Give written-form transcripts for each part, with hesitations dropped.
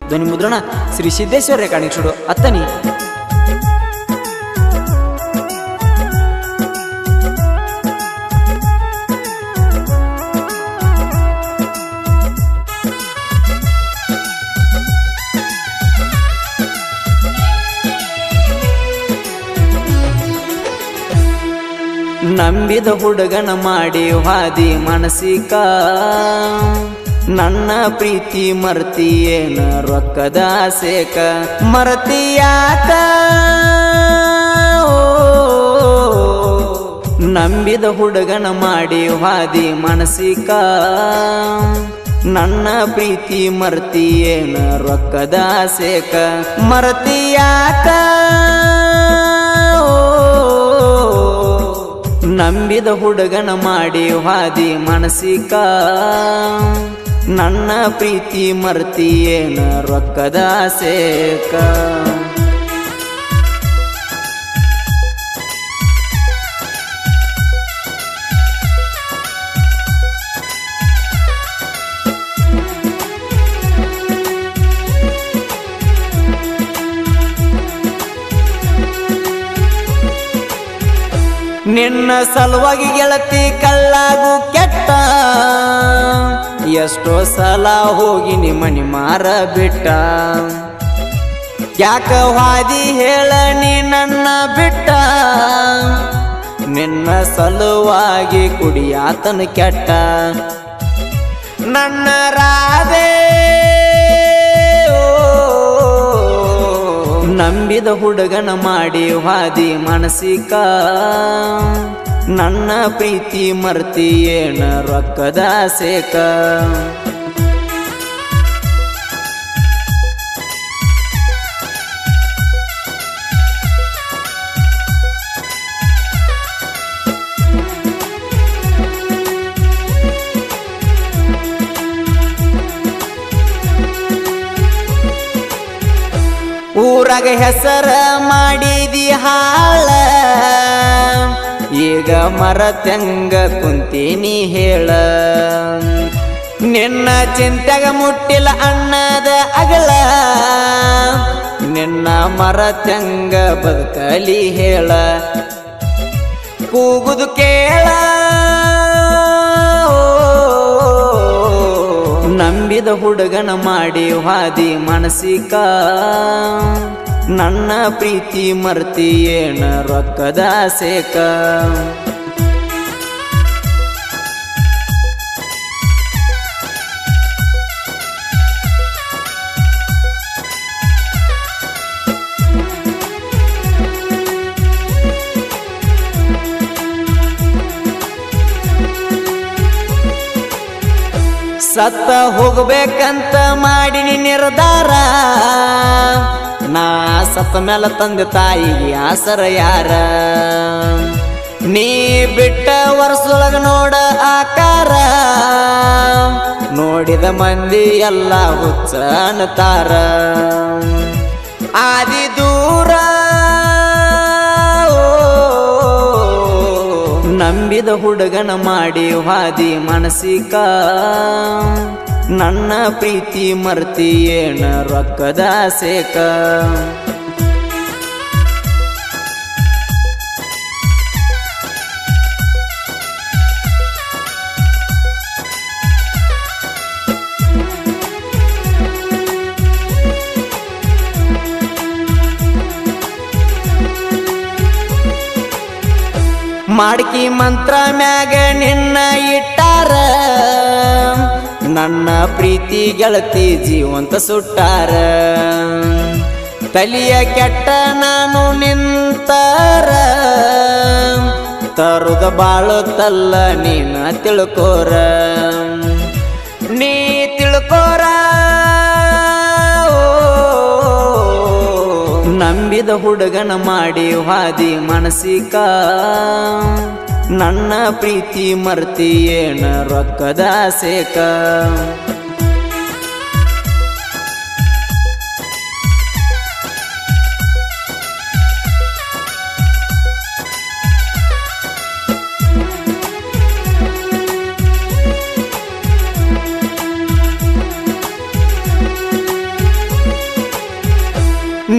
ಧ್ವನಿ ಮುದ್ರಣ Shri Siddeshwara recording studio ಅತ್ತನಿ. ನಂಬಿದ ಹುಡುಗನ ಮಾಡಿ ಹಾದಿ ಮನಸಿಕ ನನ್ನ ಪ್ರೀತಿ ಮರ್ತಿಯೇನ ರೊಕ್ಕದ ಆಸೆಕ ಮರತಿಯಾಕ ನಂಬಿದ ಹುಡುಗನ ಮಾಡಿ ಹಾದಿ ಮನಸಿಕ ನನ್ನ ಪ್ರೀತಿ ಮರ್ತಿಯೇನ ರೊಕ್ಕದ ಆಸೆಕ ಮರತಿಯಾಕ ನಂಬಿದ ಹುಡುಗನ ಮಾಡಿ ಹಾದಿ ಮನಸಿಕ ನನ್ನ ಪ್ರೀತಿ ಮರ್ತಿಯೇನ ರೊಕ್ಕದ ಆಸೆಕ ನಿನ್ನ ಸಲುವಾಗಿ ಗೆಳತಿ ಕಳ್ಳಾಗು ಕೆಟ್ಟ ಎಷ್ಟೋ ಸಲ ಹೋಗಿ ನಿಮ್ಮನಿ ಮಾರ ಬಿಟ್ಟ ಯಾಕ ಹಾದಿ ಹೇಳ ನೀ ನನ್ನ ಬಿಟ್ಟ ನಿನ್ನ ಸಲುವಾಗಿ ಕುಡಿಯಾತನ ಕೆಟ್ಟ ನನ್ನ ರಾಧೆ ನಂಬಿದ ಹುಡುಗನ ಮಾಡಿ ಹಾದಿ ಮನಸಿಕ ನನ್ನ ಪ್ರೀತಿ ಮರ್ತಿಯೇನ ರೊಕ್ಕದ ಆಸೆಕ ಊರಾಗ ಹೆಸರ ಮಾಡಿದಿ ಹಾಳ ಈಗ ಮರತ್ಯಂಗ ಕುಂತೀನಿ ಹೇಳ ನಿನ್ನ ಚಿಂತೆಗ ಮುಟ್ಟಿಲ್ಲ ಅನ್ನದ ಅಗಲ ನಿನ್ನ ಮರತ್ಯಂಗ ಬದುಕಲಿ ಹೇಳ ಕೂಗುದು ಕೇಳ ನಂಬಿದ ಹುಡುಗನ ಮಾಡಿ ಹಾದಿ ಮನಸಿಕ ನನ್ನ ಪ್ರೀತಿ ಮರ್ತಿಯೇನ ರೊಕ್ಕದ ಆಸೆಕ ಸತ್ತ ಹೋಗ್ಬೇಕಂತ ಮಾಡಿನಿ ನಿರ್ಧಾರ ನಾ ಸತ್ತ ಮೇಲೆ ತಂದೆ ತಾಯಿಗೆ ಆಸರ ಯಾರ ನೀ ಬಿಟ್ಟ ವರ್ಷದೊಳಗ ನೋಡ ಆಕಾರ ನೋಡಿದ ಮಂದಿ ಎಲ್ಲ ಹುಚ್ಚ ಅನ್ನತಾರ ಆದಿ ದೂರ ನಂಬಿದ ಹುಡುಗನ ಮಾಡಿ ಹಾದಿ ಮನಸಿಕ ನನ್ನ ಪ್ರೀತಿ ಮರ್ತಿಯೇನ ರೊಕ್ಕದ ಆಸೆಕ ಮಾಡ್ಕಿ ಮಂತ್ರ ಮ್ಯಾಗ ನಿನ್ನ ಇಟ್ಟಾರ ನನ್ನ ಪ್ರೀತಿ ಗೆಳತಿ ಜೀವಂತ ಸುಟ್ಟಾರ ತಲಿಯ ಕೆಟ್ಟ ನಾನು ನಿಂತಾರ ತರುದ ಬಾಳುತ್ತಲ್ಲ ನೀನ ತಿಳ್ಕೋರ ನೀ ತಿಳ್ಕೋರ ನಂಬಿದ ಹುಡುಗನ ಮಾಡಿ ಹಾದಿ ಮನಸಿಕ ನನ್ನ ಪ್ರೀತಿ ಮರ್ತಿಯೇನ ರೊಕ್ಕದ ಆಸೆಕ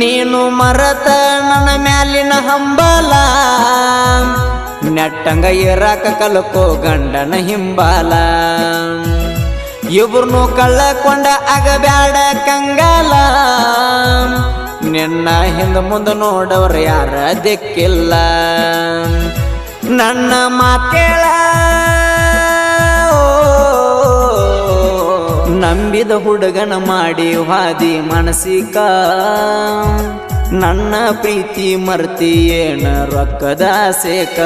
ನೀನು ಮರತ ನನ್ನ ಮ್ಯಾಲಿನ ಹಂಬಲ ನೆಟ್ಟಂಗ ಇರಾಕ ಕಲ್ಕೋ ಗಂಡನ ಹಿಂಬಾಲ ಇಬ್ರನು ಕಳ್ಳಕೊಂಡ ಆಗಬ್ಯಾಡ ಕಂಗಾಲ ನಿನ್ನ ಹಿಂದ ಮುಂದೆ ನೋಡವ್ರ ಯಾರ ದಿಕ್ಕಿಲ್ಲ ನನ್ನ ಮಾತೇಳ ನಂಬಿದ ಹುಡುಗನ ಮಾಡಿ ಹಾದಿ ಮನಸಿಕ ನನ್ನ ಪ್ರೀತಿ ಮರ್ತಿ ಏನ ರೊಕ್ಕದ ಸೇಕ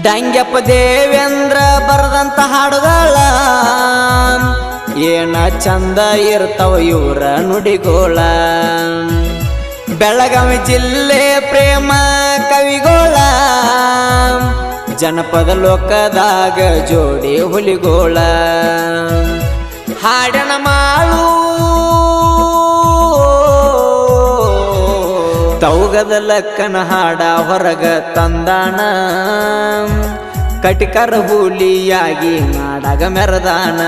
ಡಂಗ್ಯಪ್ಪ ದೇವೇಂದ್ರ ಬರದಂತ ಹಾಡುಗಳ ಏನ ಚಂದ ಇರ್ತಾವ ಇವರ ನುಡಿಗೋಳ ಬೆಳಗಾವಿ ಜಿಲ್ಲೆ ಪ್ರೇಮ ಕವಿಗೋಳ ಜನಪದ ಲೋಕದಾಗ ಜೋಡಿ ಹುಲಿಗೋಳ ಹಾಡನ ಮಾಳು ತೌಗದ ಲಕ್ಕನ ಹಾಡ ಹೊರಗ ತಂದಾನ ಕಟಿಕರ ಹುಲಿಯಾಗಿ ನಾಡಗ ಮೆರದಾನ